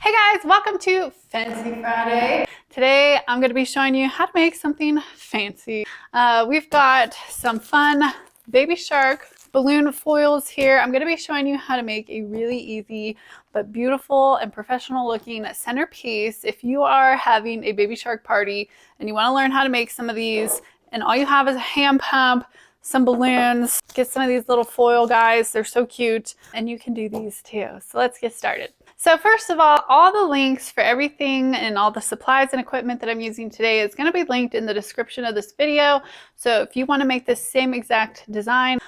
Hey guys, welcome to Fancy Friday. Today I'm going to be showing you how to make something fancy. We've got some fun baby shark balloon foils here. I'm going to be showing you how to make a really easy but beautiful and professional looking centerpiece. If you are having a baby shark party and you want to learn how to make some of these and all you have is a hand pump, some balloons, get some of these little foil guys. They're so cute and you can do these too. So let's get started. So first of all the links for everything and all the supplies and equipment that I'm using today is going to be linked in the description of this video. So if you want to make this same exact design,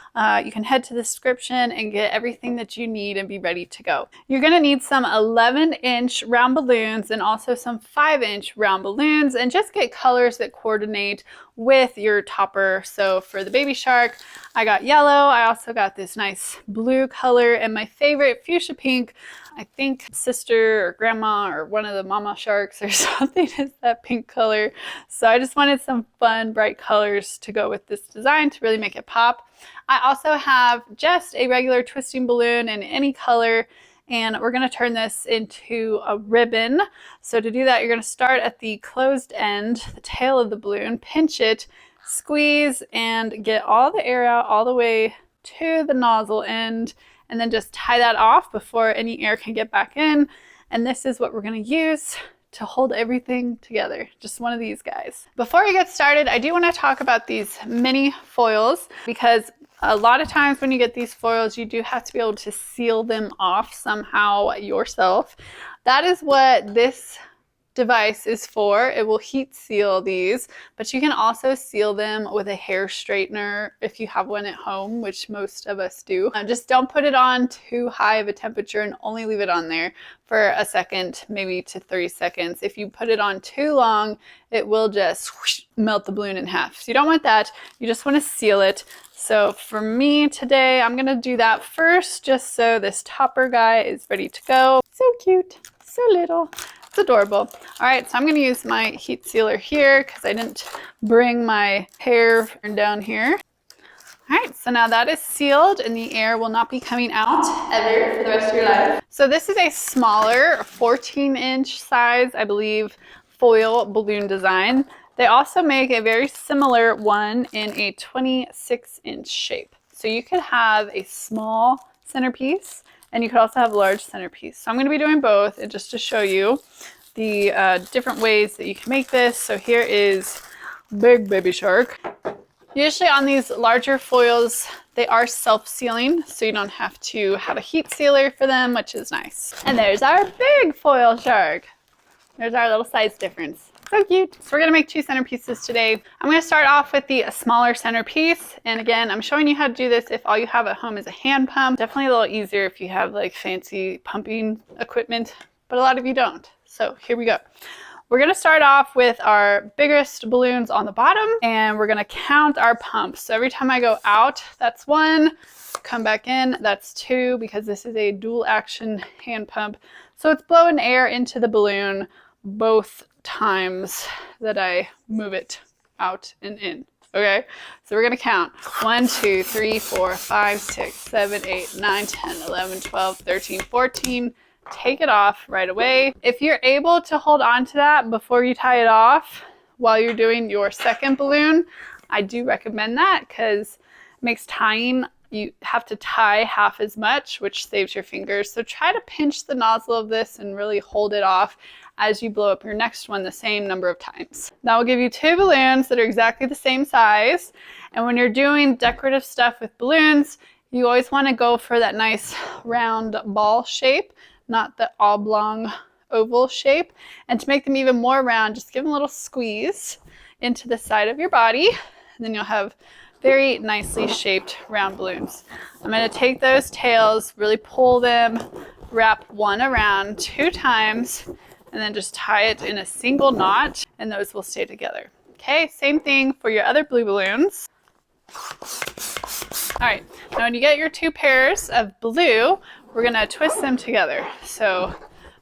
you can head to the description and get everything that you need and be ready to go. You're going to need some 11-inch round balloons and also some 5-inch round balloons, and just get colors that coordinate with your topper. So for the baby shark, I got yellow. I also got this nice blue color, and my favorite fuchsia pink. I think sister or grandma or one of the mama sharks or something is that pink color. So I just wanted some fun, bright colors to go with this design to really make it pop. I also have just a regular twisting balloon in any color, and we're going to turn this into a ribbon. So to do that, you're going to start at the closed end, the tail of the balloon, pinch it, squeeze, and get all the air out all the way to the nozzle end, and then just tie that off before any air can get back in. And this is what we're going to use to hold everything together. Just one of these guys. Before we get started, I do want to talk about these mini foils, because a lot of times when you get these foils, you do have to be able to seal them off somehow yourself. That is what this device is for. It will heat seal these, but you can also seal them with a hair straightener if you have one at home, which most of us do. Just don't put it on too high of a temperature and only leave it on there for a second, maybe to 30 seconds. If you put it on too long, it will just whoosh, melt the balloon in half. So you don't want that. You just want to seal it. So for me today, I'm going to do that first, just so this topper guy is ready to go. So cute, so little. It's adorable. All right, so I'm going to use my heat sealer here because I didn't bring my hair down here. All right, so now that is sealed and the air will not be coming out ever for the rest of your life. So this is a smaller 14-inch size, I believe, foil balloon design. They also make a very similar one in a 26-inch shape. So you could have a small centerpiece and you could also have a large centerpiece. So I'm going to be doing both, and just to show you the different ways that you can make this. So here is big baby shark. Usually on these larger foils, they are self-sealing, so you don't have to have a heat sealer for them, which is nice. And there's our big foil shark. There's our little size difference. So cute. So we're going to make 2 centerpieces today. I'm going to start off with the smaller centerpiece. And again, I'm showing you how to do this if all you have at home is a hand pump. Definitely a little easier if you have like fancy pumping equipment, but a lot of you don't. So here we go. We're going to start off with our biggest balloons on the bottom, and we're going to count our pumps. So every time I go out, that's 1. Come back in, that's 2, because this is a dual action hand pump. So it's blowing air into the balloon both times that I move it out and in. Okay, so we're gonna count 1, 2, 3, 4, 5, 6, 7, 8, 9, 10, 11, 12, 13, 14. Take it off right away. If you're able to hold on to that before you tie it off while you're doing your second balloon, I do recommend that, because it makes tying, you have to tie half as much, which saves your fingers. So try to pinch the nozzle of this and really hold it off as you blow up your next one the same number of times. That will give you 2 balloons that are exactly the same size. And when you're doing decorative stuff with balloons, you always want to go for that nice round ball shape, not the oblong oval shape. And to make them even more round, just give them a little squeeze into the side of your body, and then you'll have very nicely shaped round balloons. I'm going to take those tails, really pull them, wrap one around 2 times, and then just tie it in a single knot, and those will stay together. Okay, same thing for your other blue balloons. All right, now when you get your 2 pairs of blue, we're gonna twist them together. So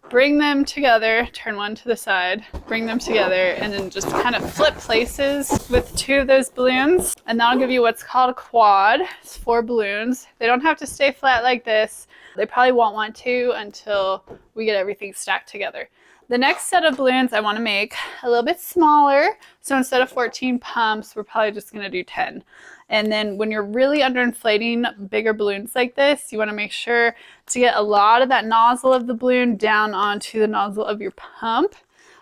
bring them together, turn one to the side, bring them together, and then just kind of flip places with 2 of those balloons. And that'll give you what's called a quad. It's 4 balloons. They don't have to stay flat like this. They probably won't want to until we get everything stacked together. The next set of balloons I want to make a little bit smaller. So instead of 14 pumps, we're probably just going to do 10. And then when you're really underinflating bigger balloons like this, you want to make sure to get a lot of that nozzle of the balloon down onto the nozzle of your pump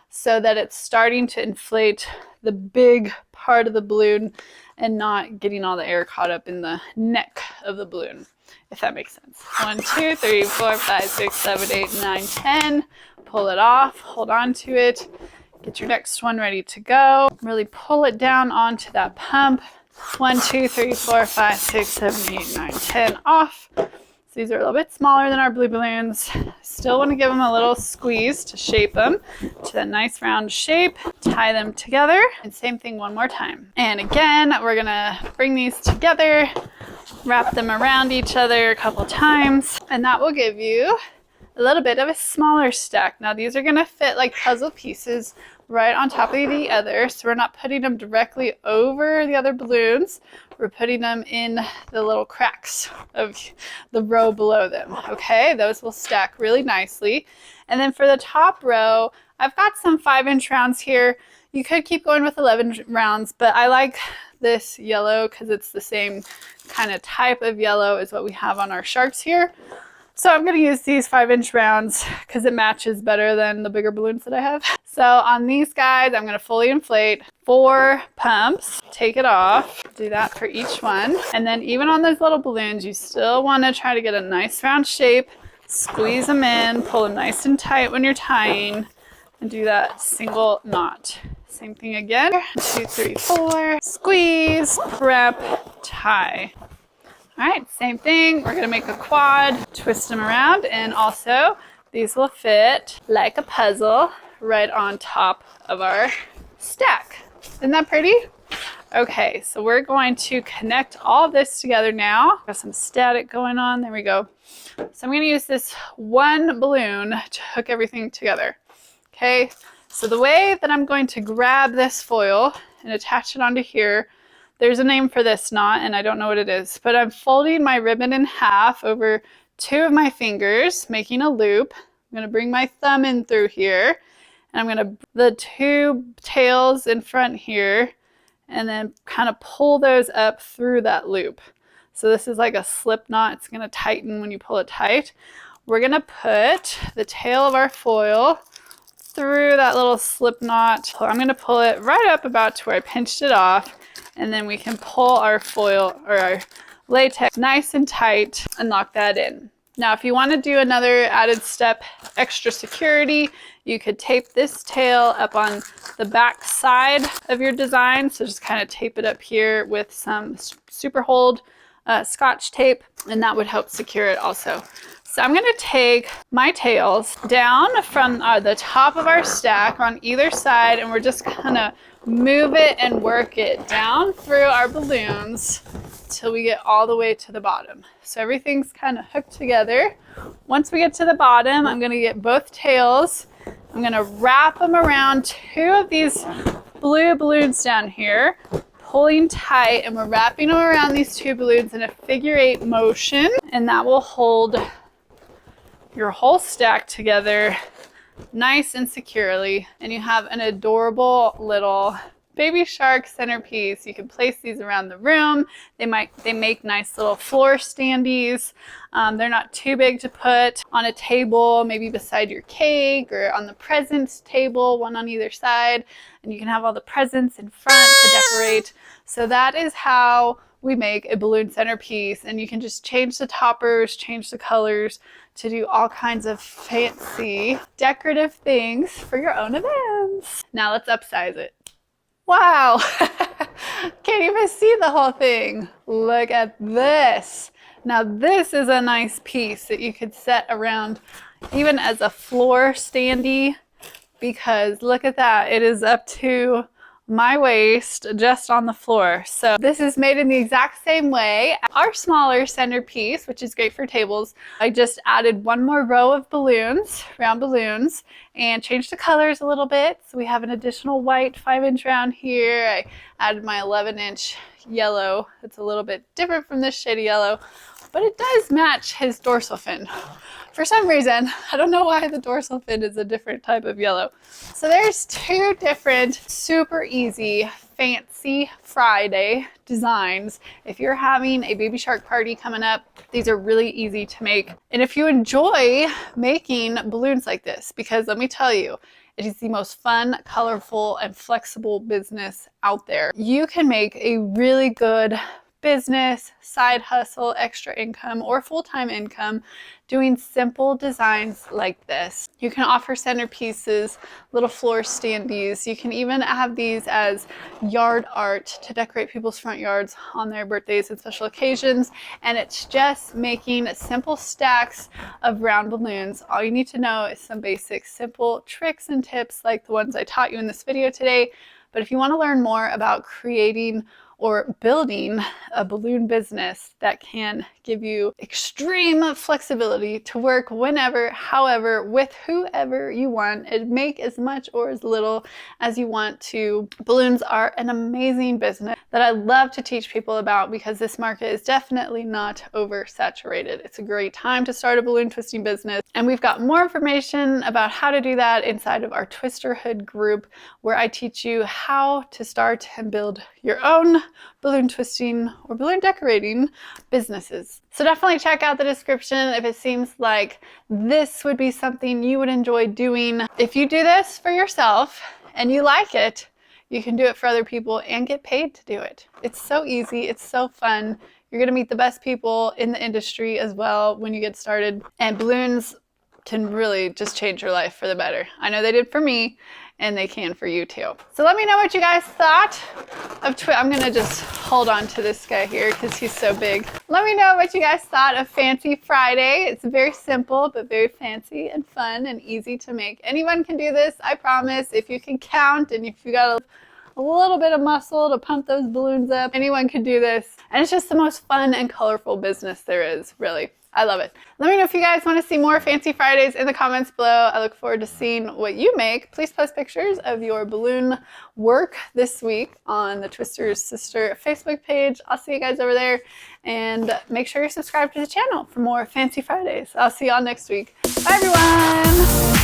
so that it's starting to inflate the big part of the balloon and not getting all the air caught up in the neck of the balloon, if that makes sense. 1, 2, 3, 4, 5, 6, 7, 8, 9, 10. Pull it off, hold on to it, get your next one ready to go. Really pull it down onto that pump. 1, 2, 3, 4, 5, 6, 7, 8, 9, 10 off. So these are a little bit smaller than our blue balloons. Still want to give them a little squeeze to shape them to that nice round shape. Tie them together and same thing one more time. And again, we're gonna bring these together, wrap them around each other a couple times, and that will give you a little bit of a smaller stack. Now these are going to fit like puzzle pieces right on top of the other, so we're not putting them directly over the other balloons. We're putting them in the little cracks of the row below them. Okay, those will stack really nicely. And then for the top row, I've got some 5-inch rounds here. You could keep going with 11 rounds, but I like this yellow because it's the same kind of type of yellow as what we have on our sharks here. So I'm going to use these 5-inch rounds because it matches better than the bigger balloons that I have. So on these guys, I'm going to fully inflate 4 pumps, take it off, do that for each one. And then even on those little balloons, you still want to try to get a nice round shape, squeeze them in, pull them nice and tight when you're tying, and do that single knot. Same thing again, 2, 3, 4, squeeze, prep, tie. All right, same thing. We're gonna make a quad, twist them around, and also these will fit like a puzzle right on top of our stack. Isn't that pretty? Okay, so we're going to connect all of this together now. Got some static going on, there we go. So I'm gonna use this one balloon to hook everything together. Okay, so the way that I'm going to grab this foil and attach it onto here, there's a name for this knot and I don't know what it is, but I'm folding my ribbon in half over 2 of my fingers, making a loop. I'm gonna bring my thumb in through here and I'm gonna, the 2 tails in front here, and then kind of pull those up through that loop. So this is like a slip knot. It's gonna tighten when you pull it tight. We're gonna put the tail of our foil through that little slip knot. I'm gonna pull it right up about to where I pinched it off, and then we can pull our foil or our latex nice and tight and lock that in. Now, if you want to do another added step, extra security, you could tape this tail up on the back side of your design. So just kind of tape it up here with some super hold Scotch tape, and that would help secure it also. So I'm going to take my tails down from the top of our stack on either side, and we're just going to move it and work it down through our balloons till we get all the way to the bottom. So everything's kind of hooked together. Once we get to the bottom, I'm going to get both tails. I'm going to wrap them around 2 of these blue balloons down here, pulling tight, and we're wrapping them around these 2 balloons in a figure-8 motion, and that will hold your whole stack together nice and securely, and you have an adorable little baby shark centerpiece. You can place these around the room. They make nice little floor standees. They're not too big to put on a table, maybe beside your cake or on the presents table, one on either side, and you can have all the presents in front to decorate. So that is how we make a balloon centerpiece, and you can just change the toppers, change the colors to do all kinds of fancy decorative things for your own events. Now let's upsize it. Wow, can't even see the whole thing. Look at this. Now this is a nice piece that you could set around even as a floor standee, because look at that, it is up to my waist just on the floor. So this is made in the exact same way. Our smaller centerpiece, which is great for tables, I just added 1 more row of balloons, round balloons, and changed the colors a little bit. So we have an additional white 5-inch round here. I added my 11-inch yellow. It's a little bit different from this shade of yellow, but it does match his dorsal fin. For some reason, I don't know why the dorsal fin is a different type of yellow. So there's two different super easy fancy Friday designs. If you're having a baby shark party coming up, these are really easy to make. And if you enjoy making balloons like this, because let me tell you, it is the most fun, colorful, and flexible business out there. You can make a really good business, side hustle, extra income, or full-time income doing simple designs like this. You can offer centerpieces, little floor standees. You can even have these as yard art to decorate people's front yards on their birthdays and special occasions. And it's just making simple stacks of round balloons. All you need to know is some basic simple tricks and tips like the ones I taught you in this video today. But if you want to learn more about creating or building a balloon business that can give you extreme flexibility to work whenever, however, with whoever you want, and make as much or as little as you want to. Balloons are an amazing business that I love to teach people about because this market is definitely not oversaturated. It's a great time to start a balloon twisting business, and we've got more information about how to do that inside of our Twisterhood group, where I teach you how to start and build your own balloon twisting or balloon decorating businesses. So definitely check out the description if it seems like this would be something you would enjoy doing. If you do this for yourself and you like it, you can do it for other people and get paid to do it. It's so easy. It's so fun. You're going to meet the best people in the industry as well when you get started. And balloons can really just change your life for the better. I know they did for me, and they can for you too. So let me know what you guys thought of I'm gonna just hold on to this guy here because he's so big. Let me know what you guys thought of Fancy Friday. It's very simple, but very fancy and fun and easy to make. Anyone can do this, I promise. If you can count and if you got a little bit of muscle to pump those balloons up, anyone can do this. And it's just the most fun and colorful business there is, really. I love it. Let me know if you guys want to see more Fancy Fridays in the comments below. I look forward to seeing what you make. Please post pictures of your balloon work this week on the Twister's Sister Facebook page. I'll see you guys over there, and make sure you're subscribed to the channel for more Fancy Fridays. I'll see y'all next week. Bye everyone.